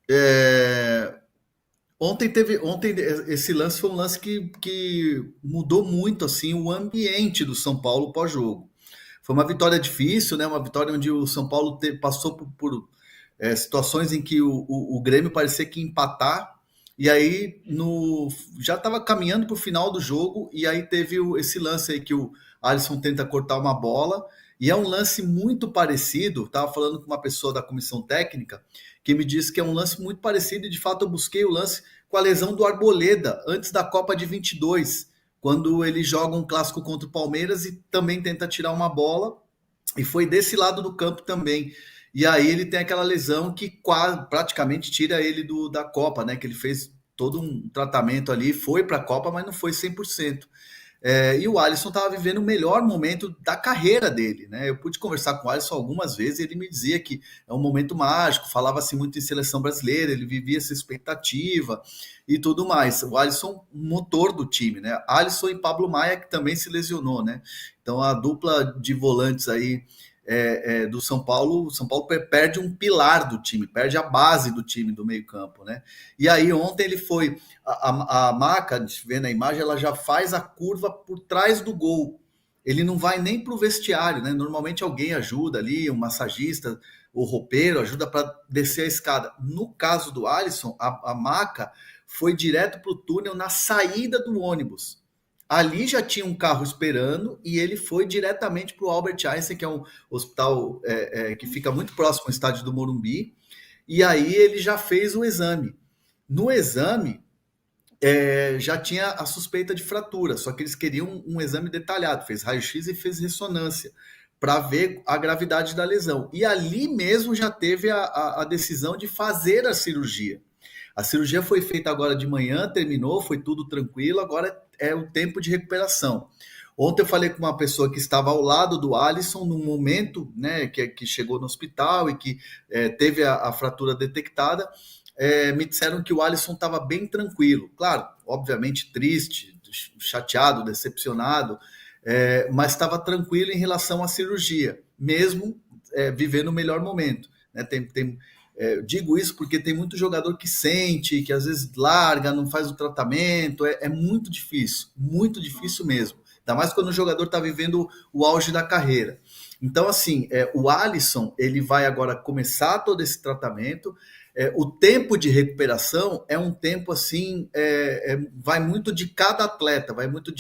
É, ontem esse lance foi um lance que mudou muito assim o ambiente do São Paulo pós-jogo. Foi uma vitória difícil, né? Uma vitória onde o São Paulo passou por situações em que o Grêmio parecia que ia empatar, e aí já estava caminhando para o final do jogo, e aí teve esse lance aí que o Alisson tenta cortar uma bola, e é um lance muito parecido. Estava falando com uma pessoa da comissão técnica que me disse que é um lance muito parecido, e de fato eu busquei o lance com a lesão do Arboleda antes da Copa de 22, quando ele joga um clássico contra o Palmeiras e também tenta tirar uma bola, e foi desse lado do campo também. E aí ele tem aquela lesão que quase, praticamente tira ele da Copa, né? Que ele fez todo um tratamento ali, foi para a Copa, mas não foi 100%. E o Alisson estava vivendo o melhor momento da carreira dele, né? Eu pude conversar com o Alisson algumas vezes e ele me dizia que é um momento mágico, falava-se muito em seleção brasileira, ele vivia essa expectativa e tudo mais. O Alisson, motor do time, né? Alisson e Pablo Maia, que também se lesionou, né? Então a dupla de volantes aí do São Paulo, o São Paulo perde um pilar do time, perde a base do time do meio-campo, né? E aí ontem ele foi a Maca, vendo a imagem, ela já faz a curva por trás do gol. Ele não vai nem para o vestiário, né? Normalmente alguém ajuda ali, um massagista, o roupeiro ajuda para descer a escada. No caso do Alisson, a Maca foi direto para o túnel na saída do ônibus. Ali já tinha um carro esperando e ele foi diretamente para o Albert Einstein, que é um hospital que fica muito próximo ao estádio do Morumbi. E aí ele já fez o exame. No exame, já tinha a suspeita de fratura, só que eles queriam um exame detalhado, fez raio-x e fez ressonância para ver a gravidade da lesão. E ali mesmo já teve a decisão de fazer a cirurgia. A cirurgia foi feita agora de manhã, terminou, foi tudo tranquilo, agora é o tempo de recuperação. Ontem eu falei com uma pessoa que estava ao lado do Alisson no momento, né, que chegou no hospital e que teve a fratura detectada. Me disseram que o Alisson estava bem tranquilo. Claro, obviamente triste, chateado, decepcionado, mas estava tranquilo em relação à cirurgia, mesmo vivendo o melhor momento. Né? Digo isso porque tem muito jogador que sente, que às vezes larga, não faz o tratamento, é muito difícil mesmo. Ainda mais quando o jogador está vivendo o auge da carreira. Então, assim, o Alisson, ele vai agora começar todo esse tratamento. O tempo de recuperação é um tempo assim, vai muito de cada atleta, vai muito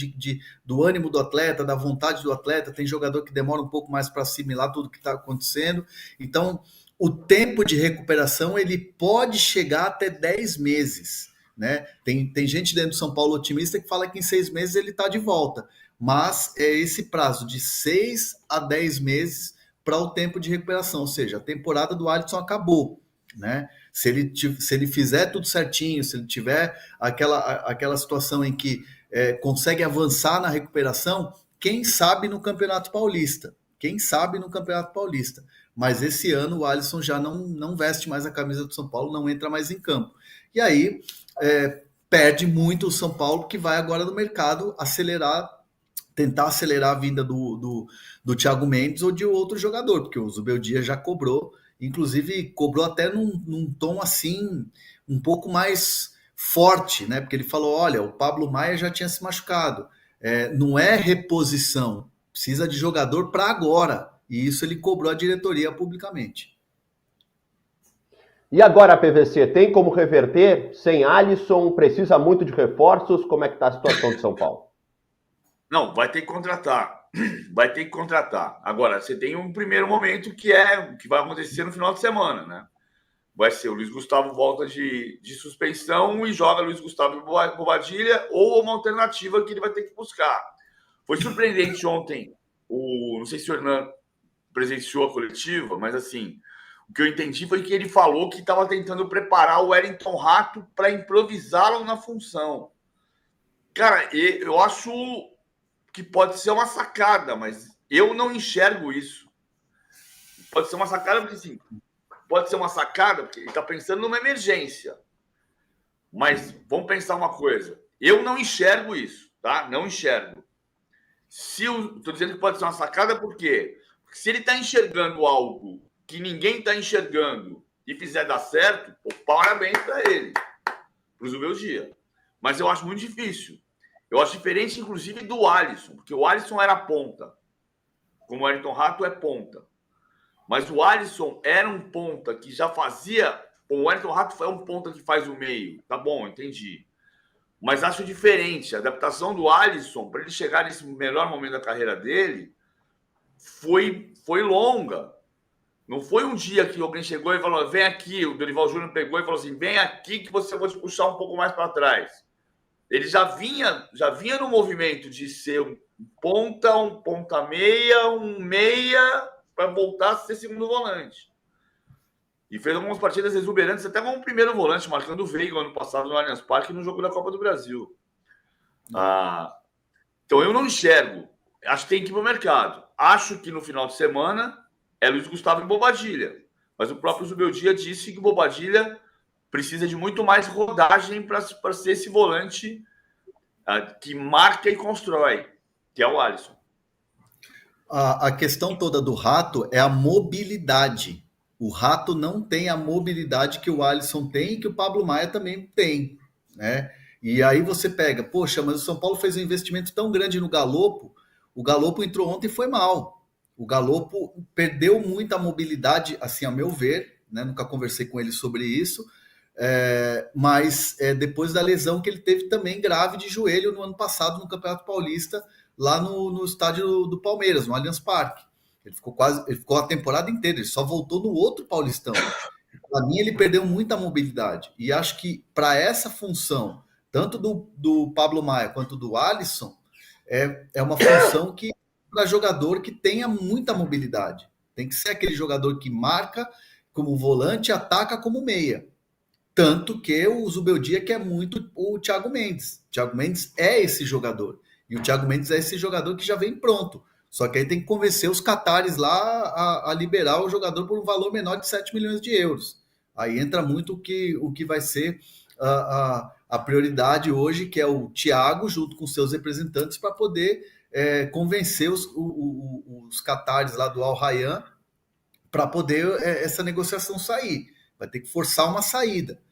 do ânimo do atleta, da vontade do atleta. Tem jogador que demora um pouco mais para assimilar tudo que está acontecendo. Então, o tempo de recuperação ele pode chegar até 10 meses. Né? Tem gente dentro do São Paulo otimista que fala que em 6 meses ele está de volta, mas é esse prazo de 6 a 10 meses para o tempo de recuperação, ou seja, a temporada do Alisson acabou. Né? Se ele fizer tudo certinho, se ele tiver aquela situação em que consegue avançar na recuperação, quem sabe no Campeonato Paulista. Quem sabe no Campeonato Paulista. Mas esse ano o Alisson já não veste mais a camisa do São Paulo, não entra mais em campo. E aí perde muito o São Paulo, que vai agora no mercado tentar acelerar a vinda do Thiago Mendes ou de outro jogador, porque o Zubeldia já cobrou, inclusive cobrou até num tom assim, um pouco mais forte, né? Porque ele falou: olha, o Pablo Maia já tinha se machucado, não é reposição, precisa de jogador para agora. E isso ele cobrou a diretoria publicamente. E agora a PVC tem como reverter? Sem Alisson, precisa muito de reforços? Como é que está a situação de São Paulo? Não, vai ter que contratar. Vai ter que contratar. Agora, você tem um primeiro momento que vai acontecer no final de semana, né? Vai ser o Luiz Gustavo volta de suspensão e joga Luiz Gustavo e Bobadilha, ou uma alternativa que ele vai ter que buscar. Foi surpreendente ontem, não sei se o Hernan presenciou a coletiva, mas assim, o que eu entendi foi que ele falou que estava tentando preparar o Wellington Rato para improvisá-lo na função. Cara, eu acho que pode ser uma sacada, mas eu não enxergo isso. Pode ser uma sacada porque, assim, pode ser uma sacada porque ele está pensando numa emergência. Mas vamos pensar uma coisa. Eu não enxergo isso, tá? Não enxergo. Estou dizendo que pode ser uma sacada por quê? Porque se ele está enxergando algo que ninguém está enxergando e fizer dar certo, pô, parabéns para ele, para o Zubeldia. Mas eu acho muito difícil. Eu acho diferente, inclusive, do Alisson, porque o Alisson era ponta, como o Wellington Rato é ponta. Mas o Alisson era um ponta que já fazia... O Wellington Rato é um ponta que faz o meio. Tá bom, entendi. Mas acho diferente. A adaptação do Alisson, para ele chegar nesse melhor momento da carreira dele, foi longa. Não foi um dia que alguém chegou e falou, vem aqui, o Dorival Júnior pegou e falou assim, vem aqui que você vai te puxar um pouco mais para trás. Ele já vinha no movimento de ser um ponta meia, um meia, para voltar a ser segundo volante. E fez algumas partidas exuberantes, até como primeiro volante, marcando o Veiga ano passado no Allianz Parque no jogo da Copa do Brasil. Então eu não enxergo. Acho que tem que ir para o mercado. Acho que no final de semana é Luiz Gustavo e Bobadilla. Mas o próprio Zubeldia disse que o Bobadilla precisa de muito mais rodagem para ser esse volante que marca e constrói, que é o Alisson. A questão toda do Rato é a mobilidade. O Rato não tem a mobilidade que o Alisson tem e que o Pablo Maia também tem, né? E aí você pega, poxa, mas o São Paulo fez um investimento tão grande no Galopo, o Galopo entrou ontem e foi mal. O Galopo perdeu muita mobilidade, assim, a meu ver, né? Nunca conversei com ele sobre isso, mas depois da lesão que ele teve também grave de joelho no ano passado no Campeonato Paulista, lá no estádio do Palmeiras, no Allianz Parque. Ele ficou a temporada inteira, ele só voltou no outro Paulistão. Para mim, ele perdeu muita mobilidade. E acho que para essa função, tanto do Pablo Maia quanto do Alisson, é uma função que para jogador que tenha muita mobilidade. Tem que ser aquele jogador que marca como volante e ataca como meia. Tanto que o Zubeldia quer muito o Thiago Mendes. O Thiago Mendes é esse jogador. E o Thiago Mendes é esse jogador que já vem pronto. Só que aí tem que convencer os catares lá a liberar o jogador por um valor menor de 7 milhões de euros. Aí entra muito o que vai ser a prioridade hoje, que é o Thiago, junto com seus representantes, para poder convencer os catares lá do Al Rayyan para poder essa negociação sair. Vai ter que forçar uma saída.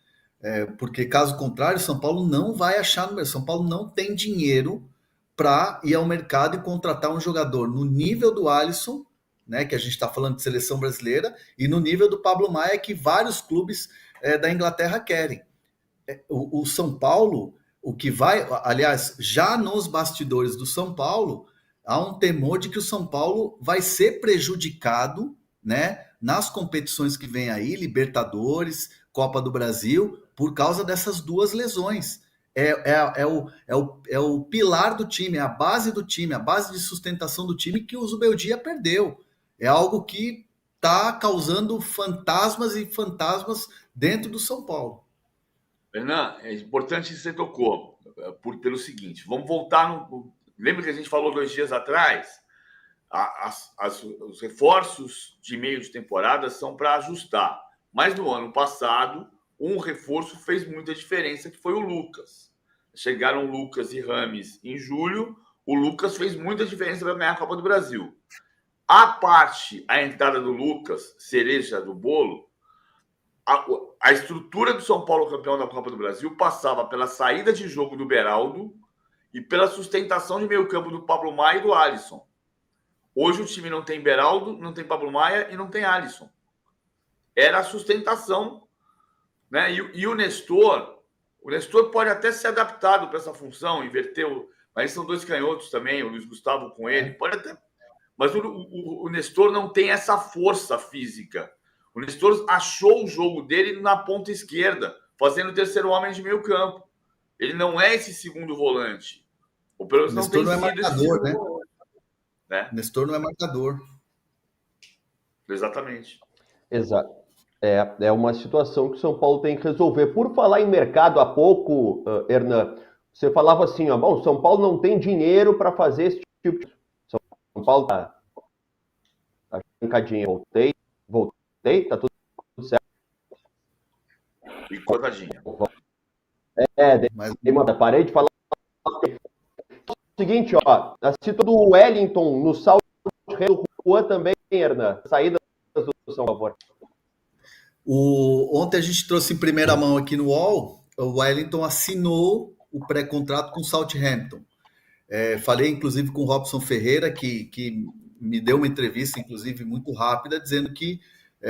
Porque, caso contrário, São Paulo não vai achar número. São Paulo não tem dinheiro para ir ao mercado e contratar um jogador no nível do Alisson, né, que a gente está falando de seleção brasileira, e no nível do Pablo Maia, que vários clubes da Inglaterra querem. O São Paulo, o que vai... Aliás, já nos bastidores do São Paulo, há um temor de que o São Paulo vai ser prejudicado, né, nas competições que vem aí, Libertadores, Copa do Brasil, por causa dessas duas lesões. É o pilar do time, é a base do time, a base de sustentação do time que o Zubeldia perdeu. É algo que está causando fantasmas e fantasmas dentro do São Paulo. Renan, é importante que você tocou, pelo seguinte, vamos voltar Lembra que a gente falou 2 dias atrás? Os reforços de meio de temporada são para ajustar. Mas no ano passado, um reforço fez muita diferença, que foi o Lucas. Chegaram Lucas e Rames em julho. O Lucas fez muita diferença para ganhar a Copa do Brasil. A entrada do Lucas, cereja do bolo, a estrutura do São Paulo campeão da Copa do Brasil passava pela saída de jogo do Beraldo e pela sustentação de meio campo do Pablo Maia e do Alisson. Hoje o time não tem Beraldo, não tem Pablo Maia e não tem Alisson. Era a sustentação, né? E o Nestor pode até ser adaptado para essa função, inverter mas são 2 canhotos também, o Luiz Gustavo com ele, pode até... Mas o Nestor não tem essa força física. O Nestor achou o jogo dele na ponta esquerda, fazendo o terceiro homem de meio campo. Ele não é esse segundo volante. Ou pelo menos não tem sido marcador, né? Né? Nestor não é marcador. Exatamente. Exato. É uma situação que o São Paulo tem que resolver. Por falar em mercado há pouco, Hernan, você falava assim, ó, bom, São Paulo não tem dinheiro para fazer esse tipo de... São Paulo tá trancadinha. Voltei, tá tudo certo. E cortadinha. Parei de falar. O seguinte, ó, a situação do Wellington no salto do Juan também, Hernan, saída do São Paulo. Ontem a gente trouxe em primeira mão aqui no UOL, o Wellington assinou o pré-contrato com o Southampton. Falei, inclusive, com o Robson Ferreira, que me deu uma entrevista, inclusive, muito rápida, dizendo que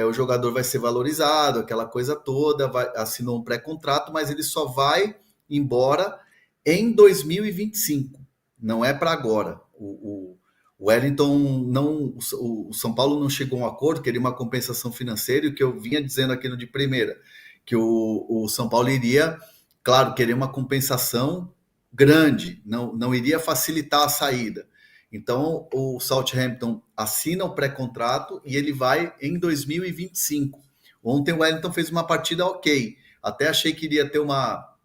o jogador vai ser valorizado, aquela coisa toda, assinou um pré-contrato, mas ele só vai embora em 2025. Não é para agora. O Wellington não. O São Paulo não chegou a um acordo, queria uma compensação financeira, e o que eu vinha dizendo aqui no de primeira, que o São Paulo iria, claro, querer uma compensação grande, não iria facilitar a saída. Então, o Southampton assina o pré-contrato e ele vai em 2025. Ontem o Wellington fez uma partida ok. Até achei que iria ter uma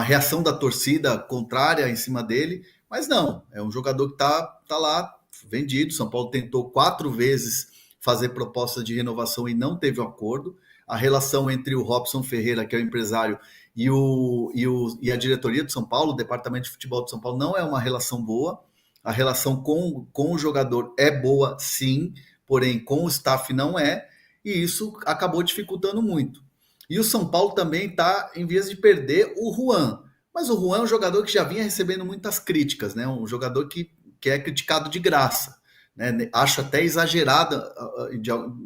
reação da torcida contrária em cima dele, mas não. É um jogador que tá lá vendido. São Paulo tentou 4 vezes fazer proposta de renovação e não teve um acordo. A relação entre o Robson Ferreira, que é o empresário, e a diretoria do São Paulo, o departamento de futebol de São Paulo, não é uma relação boa. A relação com o jogador é boa, sim, porém com o staff não é, e isso acabou dificultando muito. E o São Paulo também está em vias de perder o Juan, mas o Juan é um jogador que já vinha recebendo muitas críticas, né? Um jogador que é criticado de graça, né? Acho até exagerada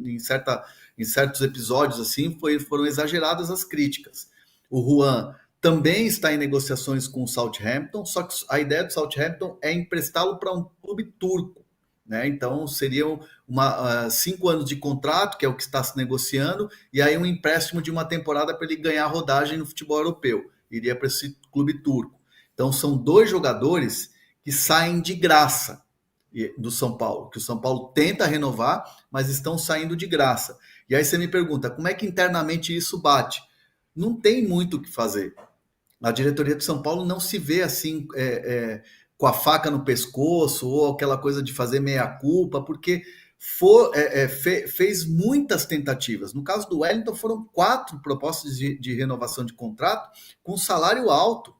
em certos episódios assim, foram exageradas as críticas. O Juan também está em negociações com o Southampton, só que a ideia do Southampton é emprestá-lo para um clube turco, né? Então seriam 5 anos de contrato, que é o que está se negociando, e aí um empréstimo de uma temporada para ele ganhar rodagem no futebol europeu. Iria para esse clube turco. Então são 2 jogadores que saem de graça do São Paulo, que o São Paulo tenta renovar, mas estão saindo de graça. E aí você me pergunta, como é que internamente isso bate? Não tem muito o que fazer. A diretoria de São Paulo não se vê assim com a faca no pescoço ou aquela coisa de fazer meia-culpa, porque fez muitas tentativas. No caso do Wellington, foram 4 propostas de renovação de contrato com salário alto,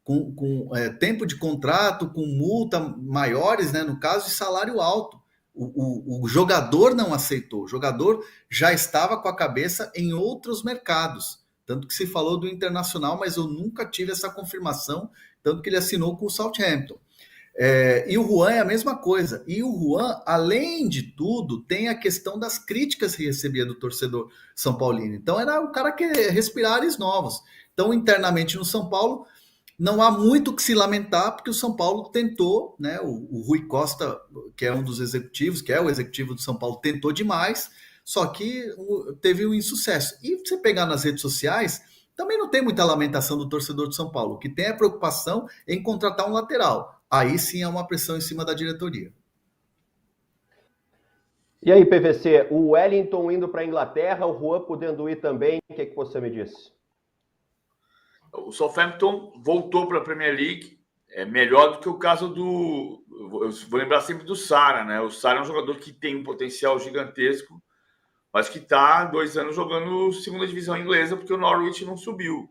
com tempo de contrato, com multa maiores, né, no caso, de salário alto. O jogador não aceitou. O jogador já estava com a cabeça em outros mercados. Tanto que se falou do Internacional, mas eu nunca tive essa confirmação, tanto que ele assinou com o Southampton. E o Juan é a mesma coisa. E o Juan, além de tudo, tem a questão das críticas que recebia do torcedor São Paulino. Então era o cara que respirar ares novos. Então, internamente no São Paulo, não há muito o que se lamentar, porque o São Paulo tentou, né? O Rui Costa, que é um dos executivos, que é o executivo do São Paulo, tentou demais, só que teve um insucesso. E você pegar nas redes sociais, também não tem muita lamentação do torcedor de São Paulo. O que tem é preocupação em contratar um lateral. Aí sim é uma pressão em cima da diretoria. E aí, PVC, o Wellington indo para a Inglaterra, o Juan podendo ir também, o que você me disse? O Southampton voltou para a Premier League, é melhor do que o caso do... Eu vou lembrar sempre do Sara, né? O Sara é um jogador que tem um potencial gigantesco, mas que está 2 anos jogando segunda divisão inglesa porque o Norwich não subiu.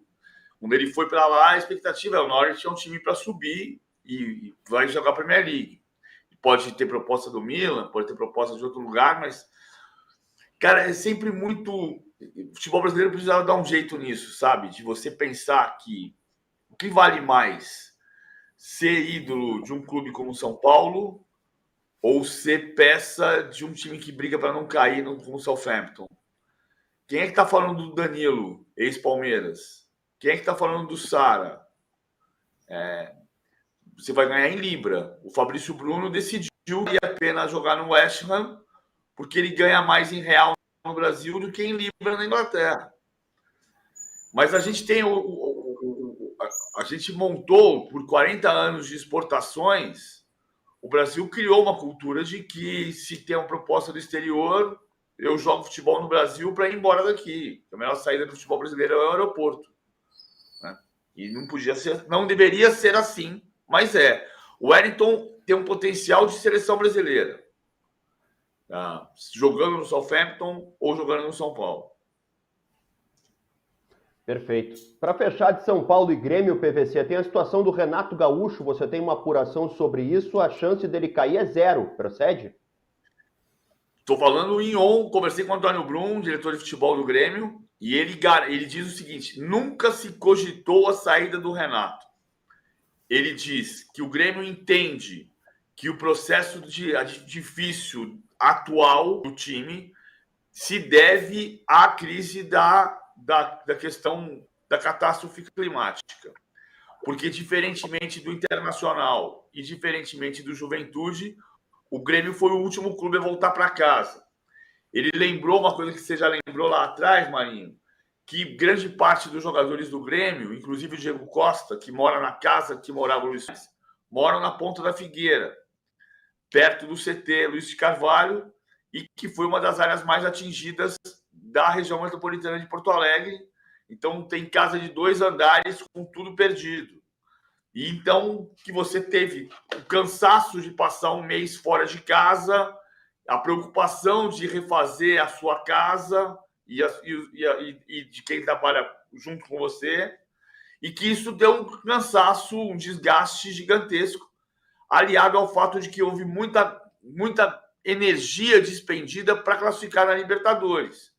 Quando ele foi para lá, a expectativa é o Norwich é um time para subir e vai jogar a Premier League. Pode ter proposta do Milan, pode ter proposta de outro lugar, mas, cara, é sempre muito... O futebol brasileiro precisava dar um jeito nisso, sabe? De você pensar que o que vale mais, ser ídolo de um clube como o São Paulo ou ser peça de um time que briga para não cair como o Southampton? Quem é que está falando do Danilo, ex-Palmeiras? Quem é que está falando do Sara? Você vai ganhar em Libra. O Fabrício Bruno decidiu que ia a pena jogar no West Ham porque ele ganha mais em real no Brasil do que em Libra na Inglaterra. Mas a gente tem a gente montou por 40 anos de exportações. O Brasil criou uma cultura de que se tem uma proposta do exterior, eu jogo futebol no Brasil para ir embora daqui. A melhor saída do futebol brasileiro é o aeroporto, né? E não podia ser, não deveria ser assim, mas é. O Wellington tem um potencial de seleção brasileira, jogando no Southampton ou jogando no São Paulo. Perfeito. Para fechar de São Paulo e Grêmio, PVC, tem a situação do Renato Gaúcho, você tem uma apuração sobre isso, a chance dele cair é 0, procede? Estou falando em on, conversei com o Antônio Brum, diretor de futebol do Grêmio, e ele diz o seguinte: nunca se cogitou a saída do Renato. Ele diz que o Grêmio entende que o processo difícil atual do time se deve à crise da questão da catástrofe climática. Porque, diferentemente do Internacional e diferentemente do Juventude, o Grêmio foi o último clube a voltar para casa. Ele lembrou uma coisa que você já lembrou lá atrás, Marinho, que grande parte dos jogadores do Grêmio, inclusive o Diego Costa, que mora na casa que morava o Luiz, moram na Ponta da Figueira, perto do CT Luiz de Carvalho, e que foi uma das áreas mais atingidas da região metropolitana de Porto Alegre. Então, tem casa de 2 andares com tudo perdido. E então, que você teve o cansaço de passar um mês fora de casa, a preocupação de refazer a sua casa e de quem trabalha junto com você, e que isso deu um cansaço, um desgaste gigantesco, aliado ao fato de que houve muita energia despendida para classificar na Libertadores.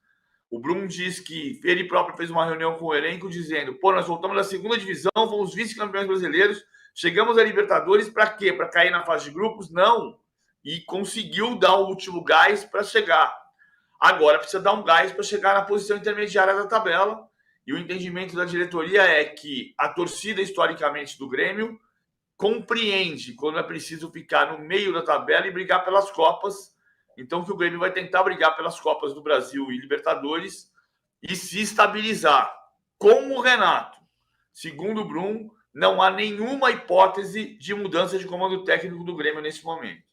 O Brum diz que ele próprio fez uma reunião com o elenco dizendo: pô, nós voltamos da segunda divisão, fomos vice-campeões brasileiros, chegamos à Libertadores para quê? Para cair na fase de grupos? Não. E conseguiu dar o último gás para chegar. Agora precisa dar um gás para chegar na posição intermediária da tabela. E o entendimento da diretoria é que a torcida, historicamente, do Grêmio compreende quando é preciso ficar no meio da tabela e brigar pelas Copas. Então, que o Grêmio vai tentar brigar pelas Copas do Brasil e Libertadores e se estabilizar. Com o Renato, segundo o Brum, não há nenhuma hipótese de mudança de comando técnico do Grêmio nesse momento.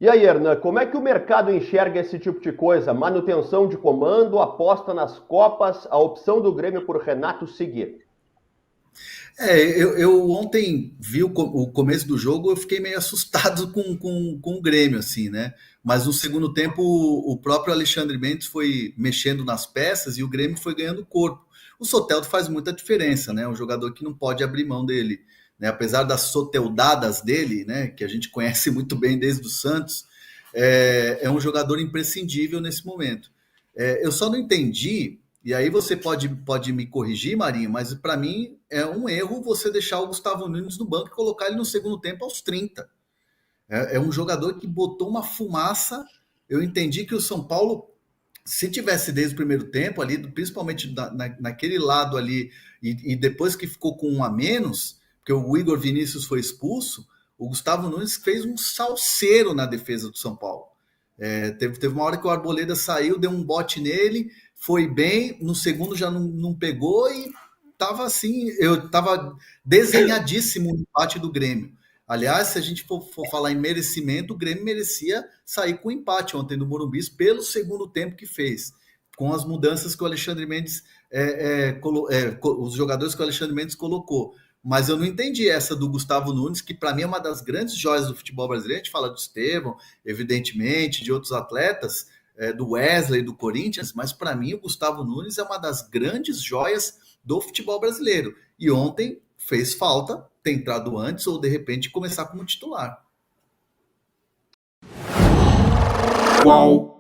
E aí, Hernan, como é que o mercado enxerga esse tipo de coisa? Manutenção de comando, aposta nas Copas, a opção do Grêmio por Renato seguir? Eu ontem vi o começo do jogo, eu fiquei meio assustado com o Grêmio, assim, né? Mas no segundo tempo, o próprio Alexandre Mendes foi mexendo nas peças e o Grêmio foi ganhando corpo. O Soteldo faz muita diferença, né? Um jogador que não pode abrir mão dele, né? Apesar das soteldadas dele, né? Que a gente conhece muito bem desde o Santos, é um jogador imprescindível nesse momento. Eu só não entendi. E aí você pode me corrigir, Marinho, mas para mim é um erro você deixar o Gustavo Nunes no banco e colocar ele no segundo tempo aos 30. É um jogador que botou uma fumaça. Eu entendi que o São Paulo, se tivesse desde o primeiro tempo ali, principalmente naquele lado ali, e depois que ficou com 1 a menos, porque o Igor Vinícius foi expulso, o Gustavo Nunes fez um salseiro na defesa do São Paulo. Teve uma hora que o Arboleda saiu, deu um bote nele, foi bem, no segundo já não pegou e estava assim, eu estava desenhadíssimo o empate do Grêmio. Aliás, se a gente for falar em merecimento, o Grêmio merecia sair com empate ontem no Morumbi pelo segundo tempo que fez, com as mudanças que o Alexandre Mendes, os jogadores que o Alexandre Mendes colocou. Mas eu não entendi essa do Gustavo Nunes, que para mim é uma das grandes joias do futebol brasileiro. A gente fala do Estevão, evidentemente, de outros atletas, do Wesley, do Corinthians, mas para mim o Gustavo Nunes é uma das grandes joias do futebol brasileiro. E ontem fez falta ter entrado antes ou, de repente, começar como titular. Qual?